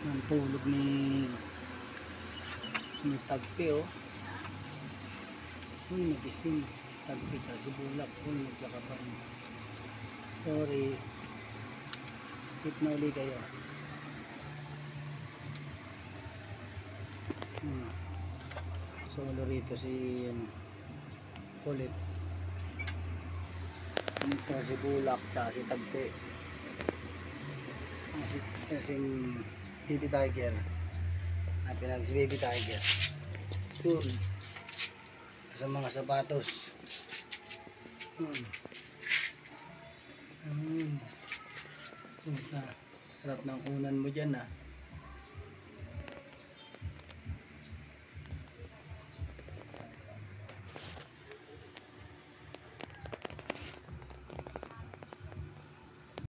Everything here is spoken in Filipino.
Ang tulog ni Tagpi, oh. Uy, nagising. Tagpi kasi bulak. Uy, nagkakapan. Sorry. Skip na ulit kayo. Solo rito si Kulit. Ito si Bulak, si Tagpi. Si Baby Tiger. Pinag si Baby Tiger. Yun. Sa mga sapatos. Puta. Harap ng kunan mo dyan, ah.